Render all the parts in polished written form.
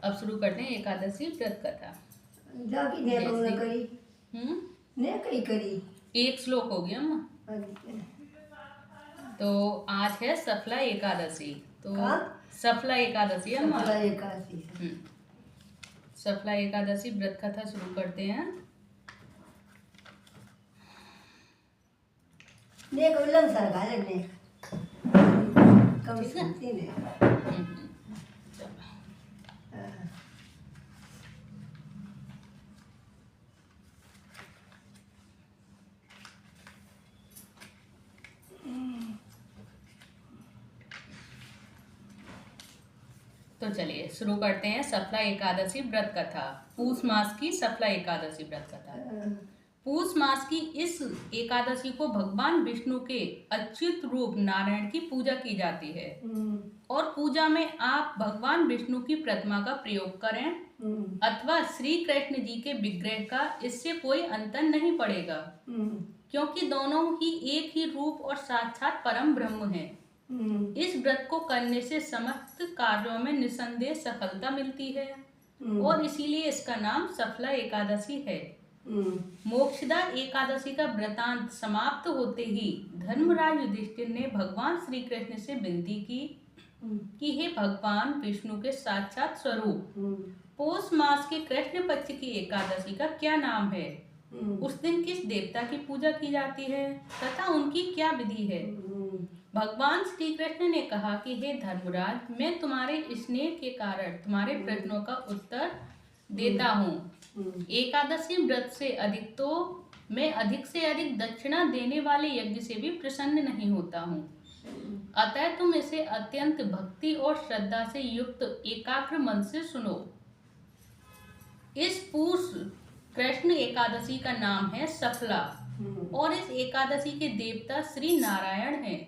अब शुरू करते हैं एकादशी व्रत कथा। जाकी ने कौन जैसे करी ने कई करी एक श्लोक हो गया अम्मा। तो आज है सफला एकादशी। तो सफला एकादशी अम्मा। सफला एकादशी सफला एकादशी व्रत कथा शुरू करते हैं। ने उल्लंघन सरकार ने कम सुनती ने तो चलिए शुरू करते हैं सफला एकादशी व्रत कथा। पूष मास की सफला एकादशी व्रत कथा। पूष मास की इस एकादशी को भगवान विष्णु के अच्युत रूप नारायण की पूजा की जाती है। और पूजा में आप भगवान विष्णु की प्रतिमा का प्रयोग करें अथवा श्री कृष्ण जी के विग्रह का, इससे कोई अंतर नहीं पड़ेगा, क्योंकि दोनों ही एक ही रूप और साक्षात परम ब्रह्म हैं। इस व्रत को करने से समस्त कार्यों में निसंदेह सफलता मिलती है और इसीलिए इसका नाम सफला एकादशी है। मोक्षदा एकादशी का व्रतांत समाप्त होते ही धर्मराज युधिष्ठिर ने भगवान श्री कृष्ण से विनती की कि हे भगवान विष्णु के साक्षात स्वरूप, पौष मास के कृष्ण पक्ष की एकादशी का क्या नाम है, उस दिन किस देवता की पूजा की जाती है तथा उनकी क्या विधि है। भगवान श्री कृष्ण ने कहा कि हे धर्मराज, मैं तुम्हारे स्नेह के कारण तुम्हारे प्रश्नों का उत्तर देता हूँ। एकादशी व्रत से अधिक तो मैं अधिक से अधिक दक्षिणा देने वाले यज्ञ से भी प्रसन्न नहीं होता हूँ। अतः तुम इसे अत्यंत भक्ति और श्रद्धा से युक्त एकाग्र मन से सुनो। इस पूष कृष्ण एकादशी का नाम है सफला और इस एकादशी के देवता श्री नारायण हैं।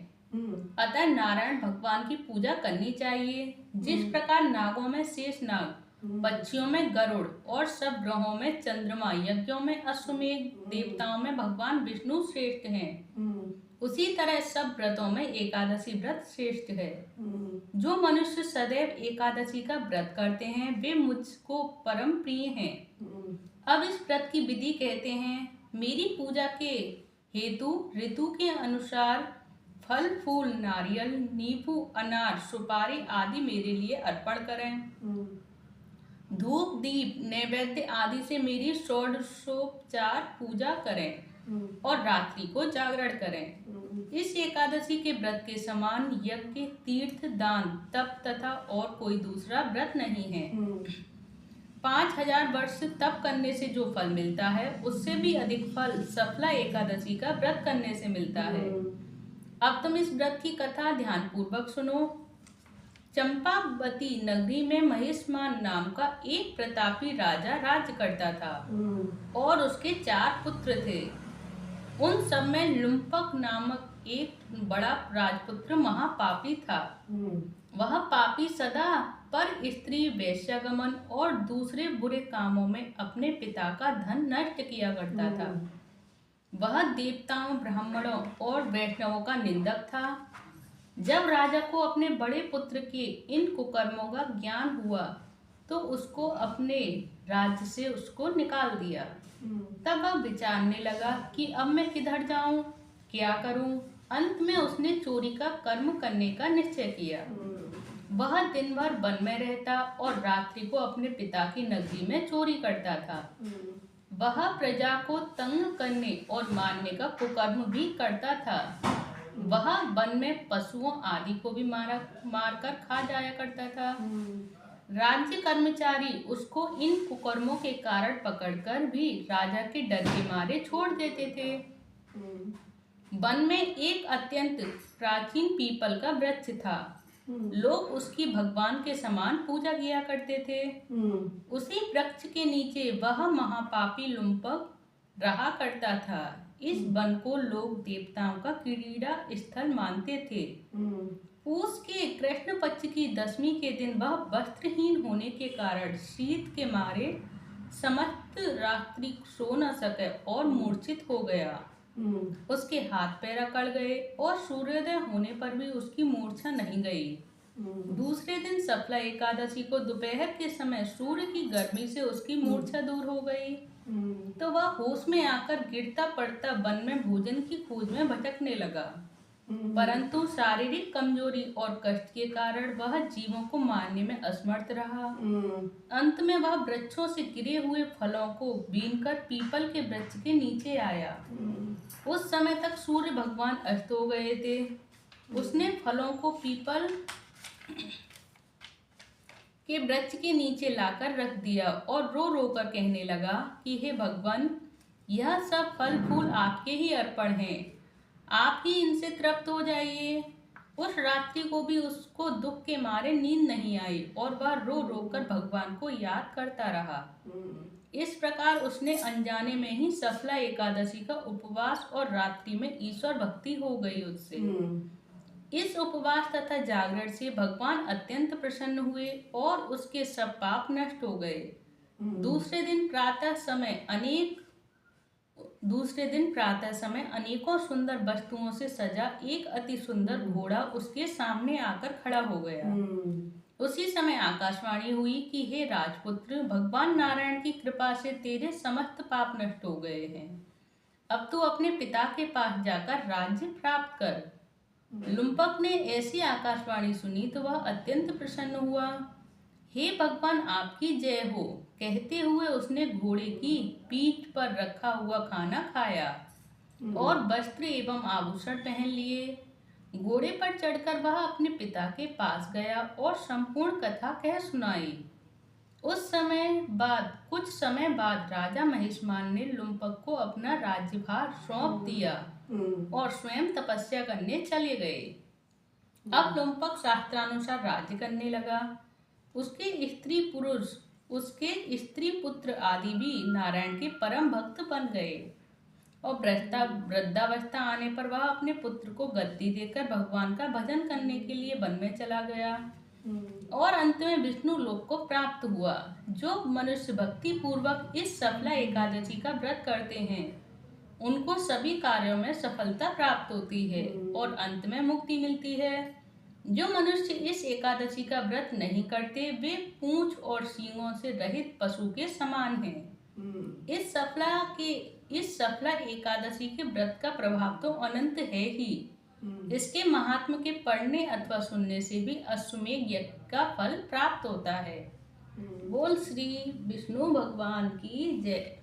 अतः नारायण भगवान की पूजा करनी चाहिए। जिस प्रकार नागों में शेष नाग, पक्षियों में गरुड़ और सब ग्रहों में चंद्रमा, यज्ञों में अश्वमेध, देवताओं में भगवान विष्णु श्रेष्ठ हैं, उसी तरह सब व्रतों में एकादशी व्रत श्रेष्ठ है। जो मनुष्य सदैव एकादशी का व्रत करते हैं वे मुझको परम प्रिय हैं। अब इस व्रत की विधि कहते हैं। मेरी पूजा के हेतु ऋतु के अनुसार फल फूल, नारियल, नींबू, अनार, सुपारी आदि मेरे लिए अर्पण करें। धूप दीप नैवेद्य आदि से मेरी षोडशोपचार पूजा करें और रात्रि को जागरण करें। इस एकादशी के व्रत के समान यज्ञ, तीर्थ, दान, तप तथा और कोई दूसरा व्रत नहीं है। 5000 वर्ष तप करने से जो फल मिलता है उससे भी अधिक फल सफला एकादशी का व्रत करने से मिलता है। अब तुम इस व्रत की कथा ध्यान पूर्वक सुनो। चंपावती नगरी में महेशमान नाम का एक प्रतापी राजा राज्य करता था और उसके 4 पुत्र थे। उन सब में लुम्पक नामक एक बड़ा राजपुत्र महापापी था। वह पापी सदा पर स्त्री, वेश्यागमन और दूसरे बुरे कामों में अपने पिता का धन नष्ट किया करता था। वह देवताओं, ब्राह्मणों और वैष्णवों का निंदक था। जब राजा को अपने बड़े पुत्र के इन कुकर्मों का ज्ञान हुआ तो उसको अपने राज्य से उसको निकाल दिया। तब वह विचारने लगा कि अब मैं किधर जाऊं, क्या करूं। अंत में उसने चोरी का कर्म करने का निश्चय किया। वह दिन भर वन में रहता और रात्रि को अपने पिता की नगरी में चोरी करता था। वह प्रजा को तंग करने और मारने का कुकर्म भी करता था। वह वन में पशुओं आदि को भी मारकर खा जाया करता था। राज्य कर्मचारी उसको इन कुकर्मों के कारण पकड़कर भी राजा के डर के मारे छोड़ देते थे। वन में एक अत्यंत प्राचीन पीपल का वृक्ष था। लोग उसकी भगवान के समान पूजा किया करते थे। उसी वृक्ष के नीचे वह महापापी लुम्पक रहा करता था। इस वन को लोग देवताओं का क्रीड़ा स्थल मानते थे। पूष के कृष्ण पक्ष की दशमी के दिन वह वस्त्रहीन होने के कारण शीत के मारे समस्त रात्रि सो न सके और मूर्छित हो गया। उसके हाथ पैर अकड़ गए और सूर्योदय होने पर भी उसकी मूर्छा नहीं गई। दूसरे दिन सफला एकादशी को दोपहर के समय सूर्य की गर्मी से उसकी मूर्छा दूर हो गई। तो वह होश में आकर गिरता पड़ता वन में भोजन की खोज में भटकने लगा, परंतु शारीरिक कमजोरी और कष्ट के कारण वह जीवों को मारने में असमर्थ रहा। अंत में वह वृक्षों से गिरे हुए फलों को बीनकर पीपल के वृक्ष के नीचे आया। उस समय तक सूर्य भगवान अस्त हो गए थे। उसने फलों को पीपल के वृक्ष के नीचे लाकर रख दिया और रो रो कर कहने लगा कि हे भगवान, यह सब फल फूल आपके ही अर्पण हैं, आप ही इनसे तृप्त हो जाइए। उस रात्रि को भी उसको दुख के मारे नींद नहीं आई और वह रो रो कर भगवान को याद करता रहा। इस प्रकार उसने अनजाने में ही सफला एकादशी का उपवास और रात्रि में ईश्वर भक्ति हो गई उससे। इस उपवास तथा जागरण से भगवान अत्यंत प्रसन्न हुए और उसके सब पाप नष्ट हो गए। दूसरे दिन प्रातः समय अनेकों सुंदर वस्तुओं से सजा एक अति सुंदर घोड़ा उसके सामने आकर खड़ा हो गया। उसी समय आकाशवाणी हुई कि हे राजपुत्र, भगवान नारायण की कृपा से तेरे समस्त पाप नष्ट हो गए हैं। अब तू अपने पिता के पास जाकर राज्य प्राप्त कर। लुम्पक ने ऐसी आकाशवाणी सुनी तो वह अत्यंत प्रसन्न हुआ। हे भगवान, आपकी जय हो कहते हुए उसने घोड़े की पीठ पर रखा हुआ खाना खाया और वस्त्र एवं आभूषण पहन लिए। घोड़े पर चढ़कर वह अपने पिता के पास गया और संपूर्ण कथा कह सुनाई। कुछ समय बाद राजा महिष्मान ने लुम्पक को अपना राज्यभार सौंप दिया और स्वयं तपस्या करने चले गए। अब लुम्पक शास्त्रानुसार राज्य करने लगा। उसके स्त्री पुत्र आदि भी नारायण के परम भक्त बन गए और वृद्धावस्था आने पर वह अपने पुत्र को गद्दी देकर भगवान का भजन करने के लिए वन में चला गया और अंत में विष्णु लोक को प्राप्त हुआ। जो मनुष्य भक्ति पूर्वक इस सफला एकादशी का व्रत करते हैं उनको सभी कार्यों में सफलता प्राप्त होती है और अंत में मुक्ति मिलती है। जो मनुष्य इस एकादशी का व्रत नहीं करते वे पूंछ और सींगों से रहित पशु के समान हैं। इस सफला एकादशी के व्रत का प्रभाव तो अनंत है ही। इसके महात्म के पढ़ने अथवा सुनने से भी अश्वमेध यज्ञ का फल प्राप्त होता है। बोल श्री विष्णु भगवान की जय।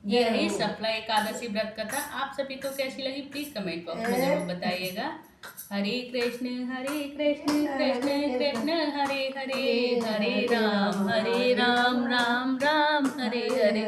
ये है सफला एकादशी व्रत कथा। आप सभी को कैसी लगी प्लीज कमेंट बॉक्स में जरूर बताइएगा। हरे कृष्ण कृष्ण कृष्ण हरे हरे, हरे राम राम राम हरे हरे।